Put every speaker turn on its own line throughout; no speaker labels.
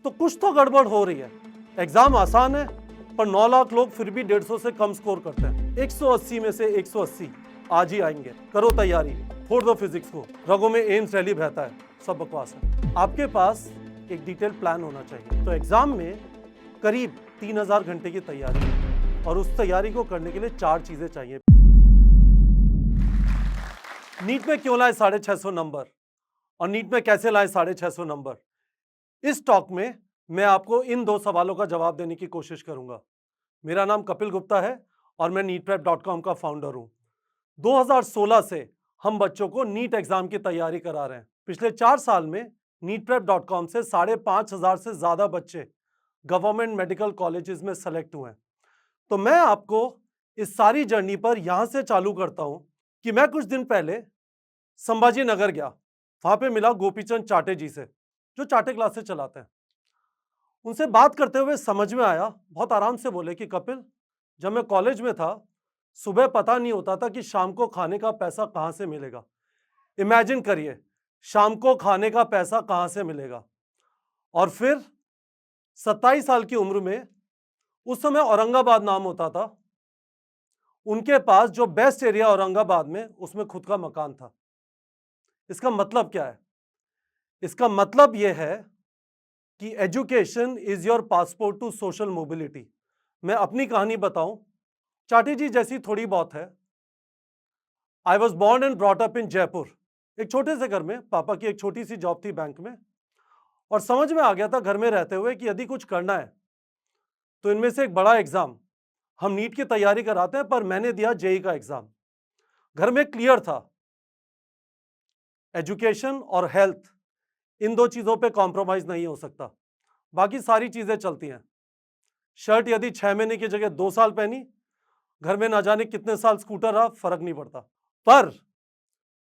तो कुछ तो गड़बड़ हो रही है। एग्जाम आसान है पर 9 लाख लोग फिर भी 150 से कम स्कोर करते हैं। 180 में से 180 आज ही आएंगे। करो तैयारी, फोड़ दो फिजिक्स को, रगों में एम्स रैली बहता है, सब बकवास है। आपके पास एक डिटेल प्लान होना चाहिए। तो एग्जाम में करीब 3000 घंटे की तैयारी है और उस तैयारी को करने के लिए 4 चीजें चाहिए। नीट में क्यों लाए 650 नंबर और नीट में कैसे लाए 650 नंबर, इस टॉक में मैं आपको इन 2 सवालों का जवाब देने की कोशिश करूंगा। मेरा नाम कपिल गुप्ता है और मैं neetprep.com का फाउंडर हूं। 2016 से हम बच्चों को नीट एग्जाम की तैयारी करा रहे हैं। पिछले 4 साल में neetprep.com से 5,500 से ज्यादा बच्चे गवर्नमेंट मेडिकल कॉलेजेस में सेलेक्ट हुए हैं। तो मैं आपको इस सारी जर्नी पर यहां से चालू करता हूं कि मैं कुछ दिन पहले संभाजी नगर गया। वहां पे मिला गोपीचंद चाटे जी से, जो चाटे क्लासेस चलाते हैं। उनसे बात करते हुए समझ में आया, बहुत आराम से बोले कि कपिल, जब मैं कॉलेज में था सुबह पता नहीं होता था कि शाम को खाने का पैसा कहां से मिलेगा। इमेजिन करिए, शाम को खाने का पैसा कहां से मिलेगा। और फिर 27 साल की उम्र में, उस समय औरंगाबाद नाम होता था, उनके पास जो बेस्ट एरिया औरंगाबाद में, उसमें खुद का मकान था। इसका मतलब क्या है? इसका मतलब यह है कि education is your passport to social mobility. मैं अपनी कहानी बताऊं, चाटी जी जैसी थोड़ी बहुत है। I was born and brought up in Jaipur, एक छोटे से घर में। पापा की एक छोटी सी जॉब थी बैंक में, और समझ में आ गया था घर में रहते हुए कि यदि कुछ करना है तो इनमें से एक बड़ा एग्जाम, हम नीट की तैयारी कराते हैं, पर मैंने दिया जेई का एग्जाम। घर में क्लियर था, एजुकेशन और हेल्थ, इन 2 चीजों पे कॉम्प्रोमाइज नहीं हो सकता, बाकी सारी चीजें चलती हैं। शर्ट यदि 6 महीने की जगह 2 साल पहनी, घर में ना जाने कितने साल स्कूटर रहा, फर्क नहीं पड़ता। पर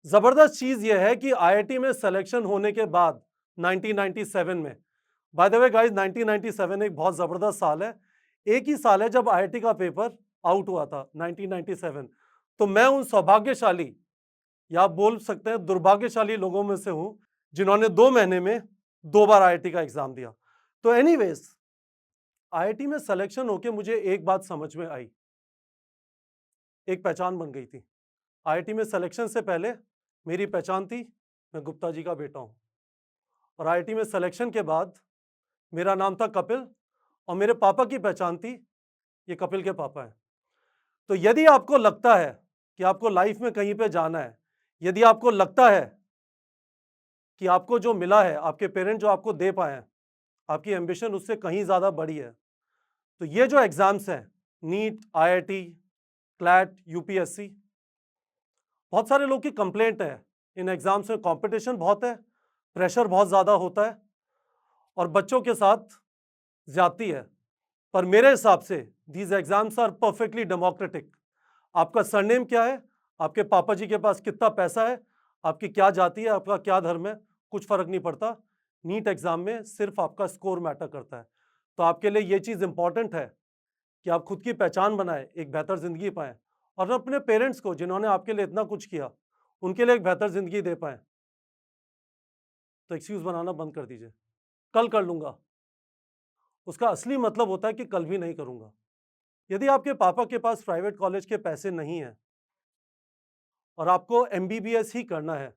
जबरदस्त चीज यह है कि आईआईटी में सिलेक्शन होने के बाद 1997 में, बाय द वे गाइस 1997 एक बहुत जबरदस्त साल है। एक ही साल है जब आईआईटी का पेपर आउट हुआ था, 1997। तो मैं उन सौभाग्यशाली, या आप बोल सकते हैं दुर्भाग्यशाली लोगों में से हूं जिन्होंने 2 महीने में 2 बार आईआईटी का एग्जाम दिया। तो एनीवेज, आईआईटी में सिलेक्शन होके मुझे एक बात समझ में आई, एक पहचान बन गई थी। आईआईटी में सिलेक्शन से पहले मेरी पहचान थी, मैं गुप्ता जी का बेटा हूं। और आईआईटी में सिलेक्शन के बाद मेरा नाम था कपिल, और मेरे पापा की पहचान थी, ये कपिल के पापा हैं। तो यदि आपको लगता है कि आपको लाइफ में कहीं पे जाना है, यदि आपको लगता है कि आपको जो मिला है, आपके पेरेंट्स जो आपको दे पाए हैं, आपकी एम्बिशन उससे कहीं ज़्यादा बड़ी है, तो ये जो एग्जाम्स हैं, नीट, आईआईटी, क्लैट, यूपीएससी, बहुत सारे लोग की कंप्लेंट है इन एग्जाम्स में कंपटीशन बहुत है, प्रेशर बहुत ज़्यादा होता है और बच्चों के साथ ज्यादती है। पर मेरे हिसाब से these exams are perfectly democratic. आपका सरनेम क्या है, आपके पापा जी के पास कितना पैसा है, आपकी क्या जाति है, आपका क्या धर्म है, कुछ फर्क नहीं पड़ता। नीट एग्जाम में सिर्फ आपका स्कोर मैटर करता है। तो आपके लिए ये चीज़ इंपॉर्टेंट है कि आप खुद की पहचान बनाएं, एक बेहतर जिंदगी पाएं, और अपने पेरेंट्स को जिन्होंने आपके लिए इतना कुछ किया, उनके लिए एक बेहतर जिंदगी दे पाएं। तो एक्सक्यूज बनाना बंद कर दीजिए, कल कर लूंगा, उसका असली मतलब होता है कि कल भी नहीं करूंगा। यदि आपके पापा के पास प्राइवेट कॉलेज के पैसे नहीं हैं और आपको एमबीबीएस ही करना है,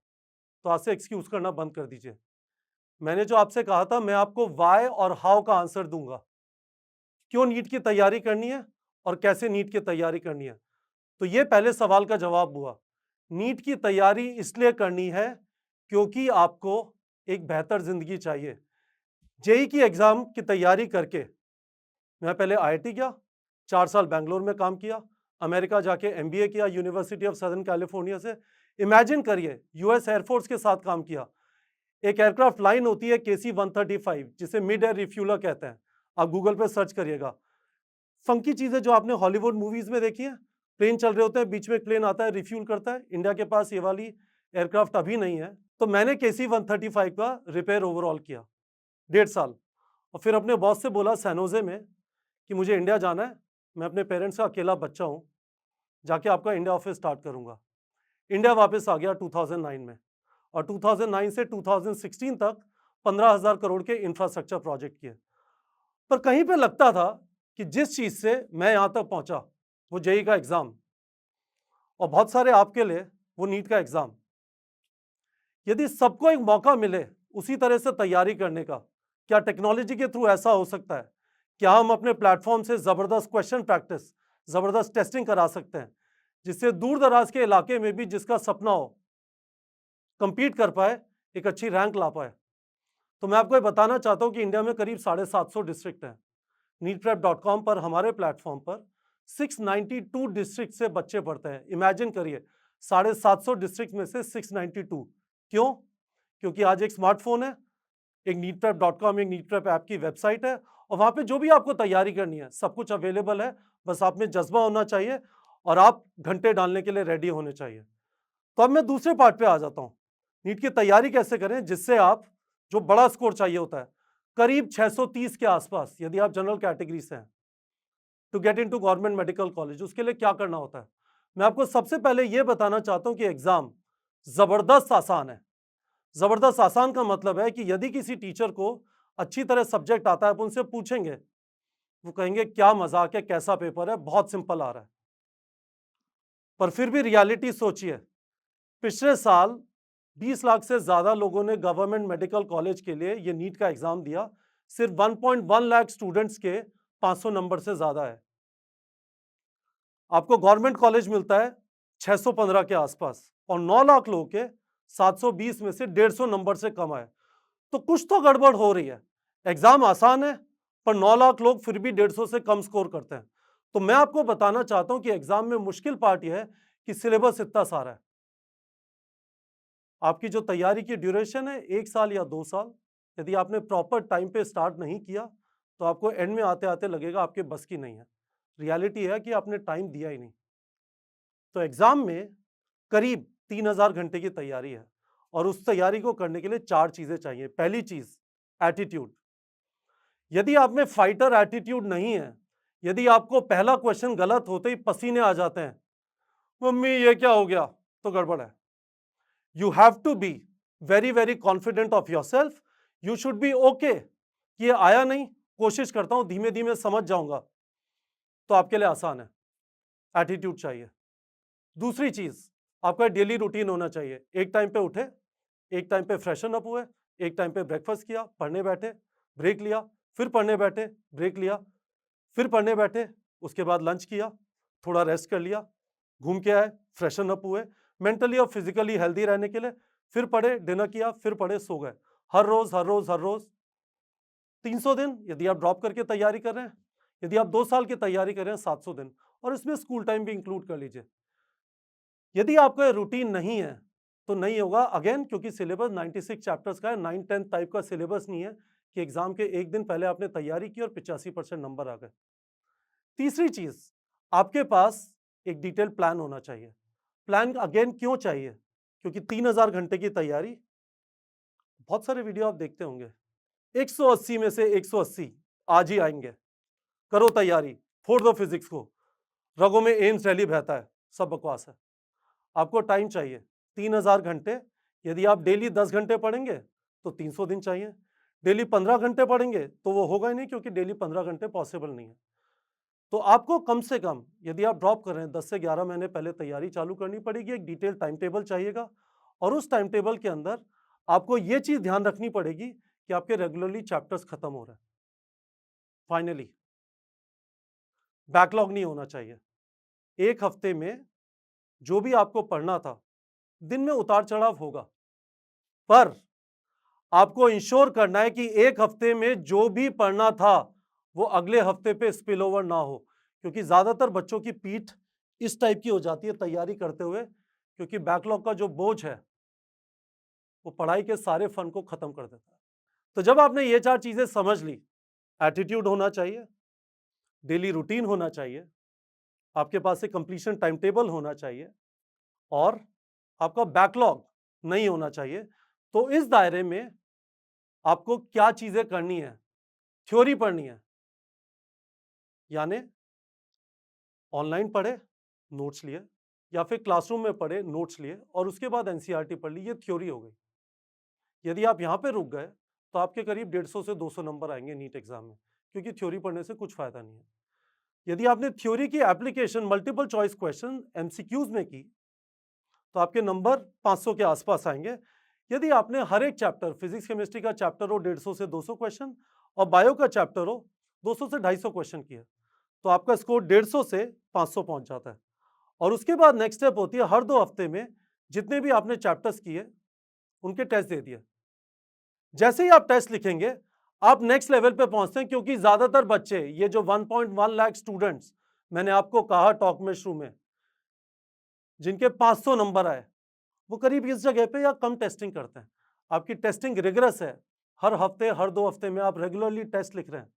तो आज से एक्सक्यूज करना बंद कर दीजिए। मैंने जो आपसे कहा था, मैं आपको वाई और हाउ का आंसर दूंगा, क्यों नीट की तैयारी करनी है और कैसे नीट की तैयारी करनी है। तो ये पहले सवाल का जवाब हुआ। नीट की तैयारी इसलिए करनी है क्योंकि आपको एक बेहतर जिंदगी चाहिए। जेई की एग्जाम की तैयारी करके मैं पहले आईआईटी गया, 4 साल बेंगलोर में काम किया, अमेरिका जाके एमबीए किया यूनिवर्सिटी ऑफ सदर्न कैलिफोर्निया से। इमेजिन करिए, यूएस एयरफोर्स के साथ काम किया। एक एयरक्राफ्ट लाइन होती है KC-135, जिसे मिड एयर रिफ्यूलर कहते हैं, आप गूगल पे सर्च करिएगा। फंकी चीजें जो आपने हॉलीवुड मूवीज में देखी है, प्लेन चल रहे होते हैं, बीच में एक प्लेन आता है, रिफ्यूल करता है। इंडिया के पास ये वाली एयरक्राफ्ट अभी नहीं है। तो मैंने KC-135 का रिपेयर ओवरऑल किया 1.5 साल, और फिर अपने बॉस से बोला सैनोजे में कि मुझे इंडिया जाना है, मैं अपने पेरेंट्स का अकेला बच्चा हूँ, जाके आपका इंडिया ऑफिस स्टार्ट करूँगा। इंडिया वापस आ गया 2009 में, और 2009 से 2016 तक 15,000 करोड़ के इंफ्रास्ट्रक्चर प्रोजेक्ट किए। पर कहीं पे लगता था कि जिस चीज से मैं यहां तक पहुंचा वो जेईई का एग्जाम और बहुत सारे आपके लिए वो नीट का एग्जाम, यदि सबको एक मौका मिले उसी तरह से तैयारी करने का, क्या टेक्नोलॉजी के थ्रू ऐसा हो सकता है? क्या हम अपने प्लेटफॉर्म से जबरदस्त क्वेश्चन प्रैक्टिस, जबरदस्त टेस्टिंग करा सकते हैं जिससे दूर दराज के इलाके में भी जिसका सपना हो कंपीट कर पाए, एक अच्छी रैंक ला पाए? तो मैं आपको ये बताना चाहता हूं कि इंडिया में करीब 750 डिस्ट्रिक्ट हैं। neetprep.com पर हमारे प्लेटफॉर्म पर 692 डिस्ट्रिक्ट से बच्चे पढ़ते हैं। इमेजिन करिए 750 डिस्ट्रिक्ट में से 692। क्यों? क्योंकि आज एक स्मार्टफोन है, एक neetprep.com, एक नीटप्रेप ऐप की वेबसाइट है और वहां पे जो भी आपको तैयारी करनी है सब कुछ अवेलेबल है। बस आप में जज्बा होना चाहिए और आप घंटे डालने के लिए रेडी होने चाहिए। तो अब मैं दूसरे पार्ट पे आ जाता हूं, नीट की तैयारी कैसे करें जिससे आप, जो बड़ा स्कोर चाहिए होता है करीब 630 के आसपास, यदि आप जनरल कैटेगरी से हैं, to get into government medical college, उसके लिए क्या करना होता है? मैं आपको सबसे पहले यह बताना चाहता हूं कि एग्जाम जबरदस्त आसान है। जबरदस्त आसान का मतलब है कि यदि किसी टीचर को अच्छी तरह सब्जेक्ट आता है, आप उनसे पूछेंगे, वो कहेंगे क्या मजाक है, कैसा पेपर है, बहुत सिंपल आ रहा है। पर फिर भी रियलिटी सोचिए, पिछले साल 20 लाख से ज्यादा लोगों ने गवर्नमेंट मेडिकल कॉलेज के लिए ये नीट का एग्जाम दिया। सिर्फ 1.1 लाख स्टूडेंट्स के 500 नंबर से ज्यादा है। आपको गवर्नमेंट कॉलेज मिलता है 615 के आसपास और 9 लाख लोगों के 720 में से 150 नंबर से कम आए। तो कुछ तो गड़बड़ हो रही है। एग्जाम आसान है पर 9 लाख लोग फिर भी 150 से कम स्कोर करते हैं। तो मैं आपको बताना चाहता हूं कि एग्जाम में मुश्किल पार्ट यह है कि सिलेबस इतना सारा है। आपकी जो तैयारी की ड्यूरेशन है 1 साल या 2 साल, यदि आपने प्रॉपर टाइम पे स्टार्ट नहीं किया तो आपको एंड में आते आते लगेगा आपके बस की नहीं है। रियलिटी है कि आपने टाइम दिया ही नहीं। तो एग्जाम में करीब 3,000 घंटे की तैयारी है और उस तैयारी को करने के लिए 4 चीजें चाहिए। पहली चीज, एटीट्यूड। यदि आप में फाइटर एटीट्यूड नहीं है, यदि आपको पहला क्वेश्चन गलत होते ही पसीने आ जाते हैं, मम्मी ये क्या हो गया, तो गड़बड़ है। You have to be very very confident of yourself. You should be okay कि ये आया नहीं, कोशिश करता हूं, धीमे धीमे समझ जाऊंगा, तो आपके लिए आसान है। एटीट्यूड चाहिए। दूसरी चीज, आपका डेली रूटीन होना चाहिए। एक टाइम पे उठे, एक टाइम पे फ्रेशन अप हुए, एक टाइम पे ब्रेकफास्ट किया, पढ़ने बैठे, ब्रेक लिया, फिर पढ़ने बैठे, ब्रेक लिया, फिर पढ़ने बैठे, उसके बाद लंच किया, थोड़ा रेस्ट कर लिया, घूम के आए, फ्रेशन अप हुए, मेंटली और फिजिकली हेल्दी रहने के लिए, फिर पढ़े, डिनर किया, फिर पढ़े, सो गए। हर रोज हर रोज हर रोज 300 दिन। यदि आप ड्रॉप करके तैयारी कर रहे हैं, यदि आप 2 साल की तैयारी कर रहे हैं, 700 दिन, और इसमें स्कूल टाइम भी इंक्लूड कर लीजिए। यदि आपका रूटीन नहीं है तो नहीं होगा, अगेन क्योंकि सिलेबस 96 चैप्टर्स का है, 9-10 टाइप का सिलेबस नहीं है कि एग्जाम के एक दिन पहले आपने तैयारी की और 85% नंबर आ गए। तीसरी चीज, आपके पास एक डिटेल प्लान होना चाहिए। प्लान अगेन क्यों चाहिए? क्योंकि 3,000 घंटे की तैयारी, बहुत सारे वीडियो आप देखते होंगे, 180 में से 180 आज ही आएंगे, करो तैयारी, फोड़ दो फिजिक्स को, रगों में एम्स रैली बहता है, सब बकवास है। आपको टाइम चाहिए 3,000 घंटे। यदि आप डेली 10 घंटे पढ़ेंगे तो 300 दिन चाहिए। डेली 15 घंटे पढ़ेंगे तो वो होगा ही नहीं, क्योंकि डेली 15 घंटे पॉसिबल नहीं है। तो आपको कम से कम, यदि आप ड्रॉप कर रहे हैं, 10 से 11 महीने पहले तैयारी चालू करनी पड़ेगी। एक डिटेल टाइम टेबल चाहिएगा और उस टाइम टेबल के अंदर आपको ये चीज ध्यान रखनी पड़ेगी कि आपके रेगुलरली चैप्टर्स खत्म हो रहे हैं। फाइनली, बैकलॉग नहीं होना चाहिए। एक हफ्ते में जो भी आपको पढ़ना था, दिन में उतार चढ़ाव होगा, पर आपको इंश्योर करना है कि एक हफ्ते में जो भी पढ़ना था वो अगले हफ्ते पे स्पिल ओवर ना हो। क्योंकि ज्यादातर बच्चों की पीठ इस टाइप की हो जाती है तैयारी करते हुए, क्योंकि बैकलॉग का जो बोझ है वो पढ़ाई के सारे फन को खत्म कर देता है। तो जब आपने ये 4 चीजें समझ ली, एटीट्यूड होना चाहिए, डेली रूटीन होना चाहिए, आपके पास एक कंप्लीशन टाइम टेबल होना चाहिए और आपका बैकलॉग नहीं होना चाहिए, तो इस दायरे में आपको क्या चीजें करनी है? थ्योरी पढ़नी है, यानी ऑनलाइन पढ़े, नोट्स लिए, या फिर क्लासरूम में पढ़े, नोट्स लिए और उसके बाद एनसीईआरटी पढ़ ली, ये थ्योरी हो गई। यदि आप यहां पे रुक गए तो आपके करीब 150 से 200 नंबर आएंगे नीट एग्जाम में, क्योंकि थ्योरी पढ़ने से कुछ फायदा नहीं है। यदि आपने थ्योरी की application multiple choice question MCQs में की तो आपके नंबर 500 के आसपास आएंगे। यदि आपने हर एक चैप्टर, फिजिक्स केमिस्ट्री का चैप्टर हो 150 से 200 क्वेश्चन और बायो का चैप्टर हो 200 से 250 क्वेश्चन किया, तो आपका स्कोर 150 से 500 पहुंच जाता है। और उसके बाद नेक्स्ट स्टेप होती है हर 2 हफ्ते में जितने भी आपने चैप्टर्स किए उनके टेस्ट दे दिए। जैसे ही आप टेस्ट लिखेंगे आप नेक्स्ट लेवल पे पहुंचते हैं, क्योंकि ज्यादातर बच्चे, ये जो 1.1 लाख स्टूडेंट्स मैंने आपको कहा टॉक में शुरू में, जिनके 500 नंबर आए, वो करीब इस जगह पे या कम टेस्टिंग करते हैं। आपकी टेस्टिंग रिगरस है, हर हफ्ते हर 2 हफ्ते में आप रेगुलरली टेस्ट लिख रहे हैं,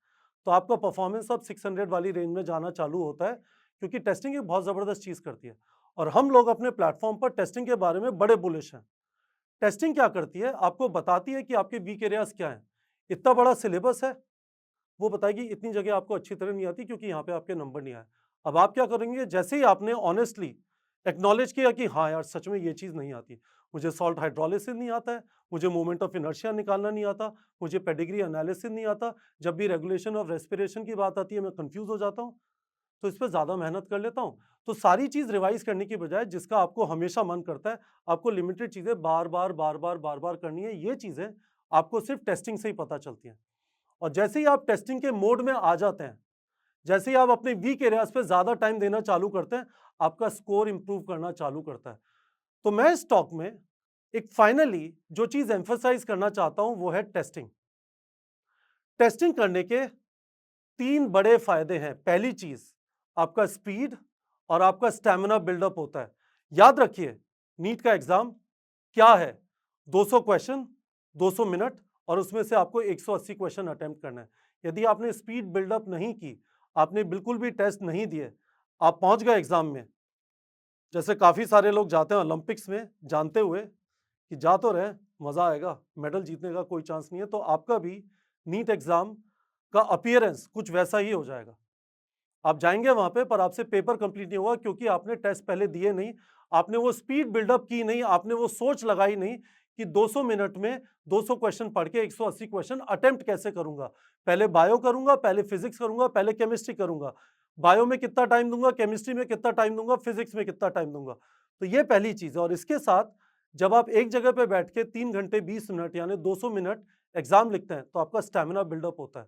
तो आपका परफॉर्मेंस अब 600 वाली रेंज में जाना चालू होता है, क्योंकि टेस्टिंग एक बहुत ज़बरदस्त चीज़ करती है। और हम लोग अपने प्लेटफॉर्म पर टेस्टिंग के बारे में बड़े बुलिश हैं। टेस्टिंग क्या करती है, आपको बताती है कि आपके वीक एरियाज क्या हैं। इतना बड़ा सिलेबस है, वो बताएगी इतनी जगह आपको अच्छी तरह नहीं आती क्योंकि यहाँ पे आपके नंबर नहीं आए। अब आप क्या करेंगे, जैसे ही आपने ऑनेस्टली एक्नॉलेज किया कि हाँ यार सच में ये चीज़ नहीं आती, मुझे सॉल्ट हाइड्रोलिसिस नहीं आता है, मुझे मोमेंट ऑफ इनर्शिया निकालना नहीं आता, मुझे पेडिग्री एनालिसिस नहीं आता, जब भी रेगुलेशन ऑफ रेस्पिरेशन की बात आती है मैं कंफ्यूज हो जाता हूँ, तो इस पर ज़्यादा मेहनत कर लेता हूँ। तो सारी चीज़ रिवाइज करने की बजाय जिसका आपको हमेशा मन करता है, आपको लिमिटेड चीज़ें बार बार बार बार बार बार करनी है, ये चीज़ें आपको सिर्फ टेस्टिंग से ही पता चलती हैं। और जैसे ही आप टेस्टिंग के मोड में आ जाते हैं, जैसे ही आप अपने वीक एरियाज पे ज्यादा टाइम देना चालू करते हैं, आपका स्कोर इंप्रूव करना चालू करता है। तो मैं इस टॉक में एक फाइनली जो चीज एम्फसाइज करना चाहता हूं वो है टेस्टिंग। टेस्टिंग करने के 3 बड़े फायदे हैं। पहली चीज, आपका स्पीड और आपका स्टैमिना बिल्डअप होता है। याद रखिए, नीट का एग्जाम क्या है, 200 क्वेश्चन, 200 मिनट, और उसमें से आपको 180 क्वेश्चन अटेम्प्ट करना है। यदि आपने स्पीड बिल्डअप नहीं की, आपने बिल्कुल भी टेस्ट नहीं दिए, आप पहुंच गए एग्जाम में, जैसे काफी सारे लोग जाते हैं ओलंपिक्स में जानते हुए कि जा तो रहे, मजा आएगा, मेडल जीतने का कोई चांस नहीं है, तो आपका भी नीट एग्जाम का अपीयरेंस कुछ वैसा ही हो जाएगा। आप जाएंगे वहां पे, पर आपसे पेपर कंप्लीट नहीं होगा, क्योंकि आपने टेस्ट पहले दिए नहीं, आपने वो स्पीड बिल्डअप की नहीं, आपने वो सोच लगाई नहीं कि 200 मिनट में 200 क्वेश्चन पढ़ के 180 क्वेश्चन अटेम्प्ट कैसे करूंगा। पहले बायो करूंगा, पहले फिजिक्स करूंगा, पहले केमिस्ट्री करूंगा, बायो में कितना टाइम दूंगा, केमिस्ट्री में कितना टाइम दूंगा, फिजिक्स में कितना टाइम दूंगा। तो ये पहली चीज है। और इसके साथ जब आप एक जगह पे बैठ के 3 घंटे 20 मिनट यानी 200 मिनट एग्जाम लिखते हैं, तो आपका स्टैमिना बिल्डअप होता है।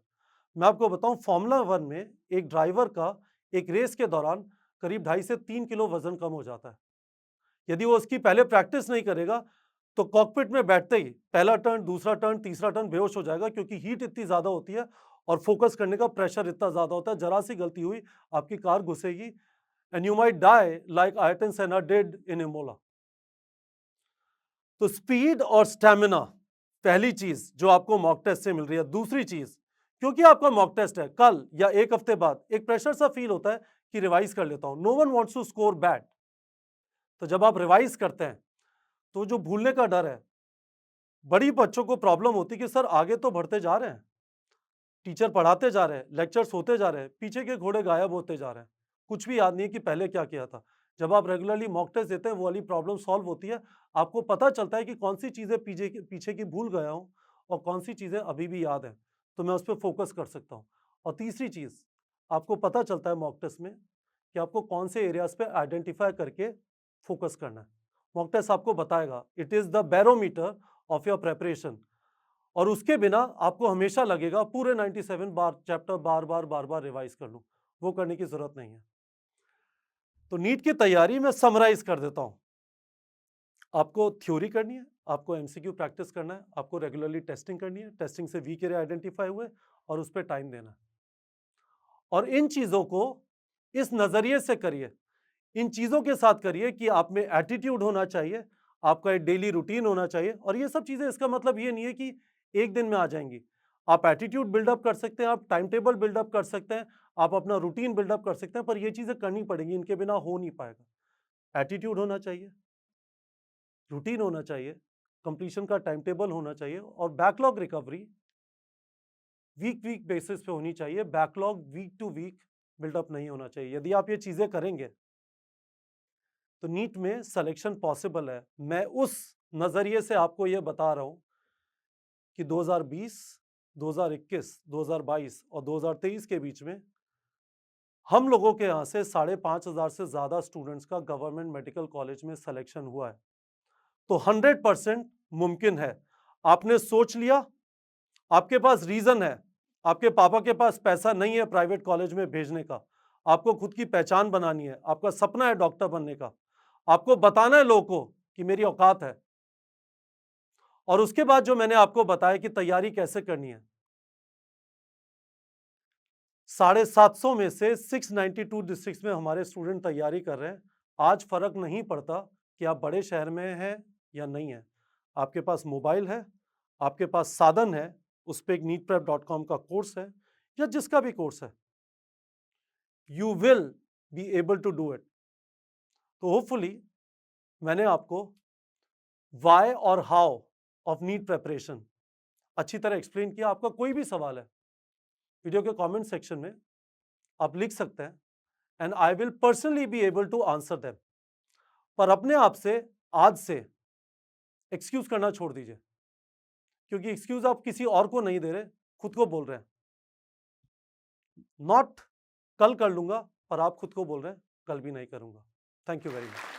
मैं आपको बताऊं, फॉर्मूला 1 में एक ड्राइवर का एक रेस के दौरान करीब 2.5 से 3 किलो वजन कम हो जाता है। यदि वो उसकी पहले प्रैक्टिस नहीं करेगा तो कॉकपिट में बैठते ही पहला टर्न, दूसरा टर्न, तीसरा टर्न बेहोश हो जाएगा, क्योंकि हीट इतनी ज्यादा होती है और फोकस करने का प्रेशर इतना ज्यादा होता है। जरा सी गलती हुई आपकी कार घुसेगी and you might die like Ayrton Senna did in Imola. तो स्पीड और स्टैमिना पहली चीज जो आपको मॉक टेस्ट से मिल रही है। दूसरी चीज, क्योंकि आपका मॉक टेस्ट है कल या एक हफ्ते बाद, एक प्रेशर सा फील होता है कि रिवाइज कर लेता हूं। No one wants to score bad. तो जब आप रिवाइज करते हैं तो जो भूलने का डर है, बड़ी बच्चों को प्रॉब्लम होती है कि सर आगे तो बढ़ते जा रहे हैं, टीचर पढ़ाते जा रहे हैं, लेक्चर्स होते जा रहे हैं, पीछे के घोड़े गायब होते जा रहे हैं, कुछ भी याद नहीं है कि पहले क्या किया था। जब आप रेगुलरली मॉक टेस्ट देते हैं वो वाली प्रॉब्लम सॉल्व होती है, आपको पता चलता है कि कौन सी चीज़ें पीछे की भूल गया हूँ और कौन सी चीज़ें अभी भी याद है, तो मैं उस पर फोकस कर सकता हूँ। और तीसरी चीज़, आपको पता चलता है मॉक टेस्ट में कि आपको कौन से एरियाज पे आइडेंटिफाई करके फोकस करना है। मॉक टेस्ट आपको बताएगा, it is the barometer of your preparation. और उसके बिना आपको हमेशा लगेगा पूरे 97 बार चैप्टर बार बार बार बार रिवाइज कर लूं, वो करने की जरूरत नहीं है। तो नीट की तैयारी में समराइज कर देता हूं। आपको थ्योरी करनी है, आपको एमसीक्यू प्रैक्टिस करना है, आपको रेगुलरली टेस्टिंग करनी है, टेस्टिंग से वीक एरिया आइडेंटिफाई हुए और उस पर टाइम देना है। और इन चीजों को इस नजरिए से करिए, इन चीजों के साथ करिए कि आप में एटीट्यूड होना चाहिए, आपका एक डेली रूटीन होना चाहिए। और ये सब चीजें, इसका मतलब ये नहीं है कि एक दिन में आ जाएंगी। आप एटीट्यूड बिल्डअप कर सकते हैं, आप टाइम टेबल बिल्डअप कर सकते हैं, आप अपना रूटीन बिल्डअप कर सकते हैं, पर ये चीजें करनी पड़ेंगी, इनके बिना हो नहीं पाएगा। एटीट्यूड होना चाहिए, रूटीन होना चाहिए, कंप्लीशन का टाइम टेबल होना चाहिए, और बैकलॉग रिकवरी वीक बेसिस पे होनी चाहिए। Backlog week to week buildup नहीं होना चाहिए। यदि आप ये चीजें करेंगे तो नीट में सिलेक्शन पॉसिबल है। मैं उस नजरिए से आपको यह बता रहा हूं कि 2020, 2021, 2022 और 2023 के बीच में हम लोगों के यहाँ से 5,500 से ज़्यादा स्टूडेंट्स का गवर्नमेंट मेडिकल कॉलेज में सिलेक्शन हुआ है। तो 100% मुमकिन है। आपने सोच लिया, आपके पास रीज़न है, आपके पापा के पास पैसा नहीं है प्राइवेट कॉलेज में भेजने का, आपको खुद की पहचान बनानी है, आपका सपना है डॉक्टर बनने का, आपको बताना है लोगों को कि मेरी औकात है। और उसके बाद जो मैंने आपको बताया कि तैयारी कैसे करनी है, 750 में से 692 डिस्ट्रिक्ट्स में हमारे स्टूडेंट तैयारी कर रहे हैं। आज फर्क नहीं पड़ता कि आप बड़े शहर में हैं या नहीं है, आपके पास मोबाइल है, आपके पास साधन है, उस पर एक neetprep.com का कोर्स है या जिसका भी कोर्स है, you will be able to do it. तो होपफुली मैंने आपको वाई और हाउ ऑफ नीट प्रेपरेशन अच्छी तरह एक्सप्लेन किया। आपका कोई भी सवाल है वीडियो के कमेंट सेक्शन में आप लिख सकते हैं and I will personally be able to answer them. पर अपने आप से आज से एक्सक्यूज करना छोड़ दीजिए, क्योंकि एक्सक्यूज आप किसी और को नहीं दे रहे, खुद को बोल रहे हैं। नॉट कल कर लूंगा, पर आप खुद को बोल रहे हैं कल भी नहीं करूंगा। Thank you very much.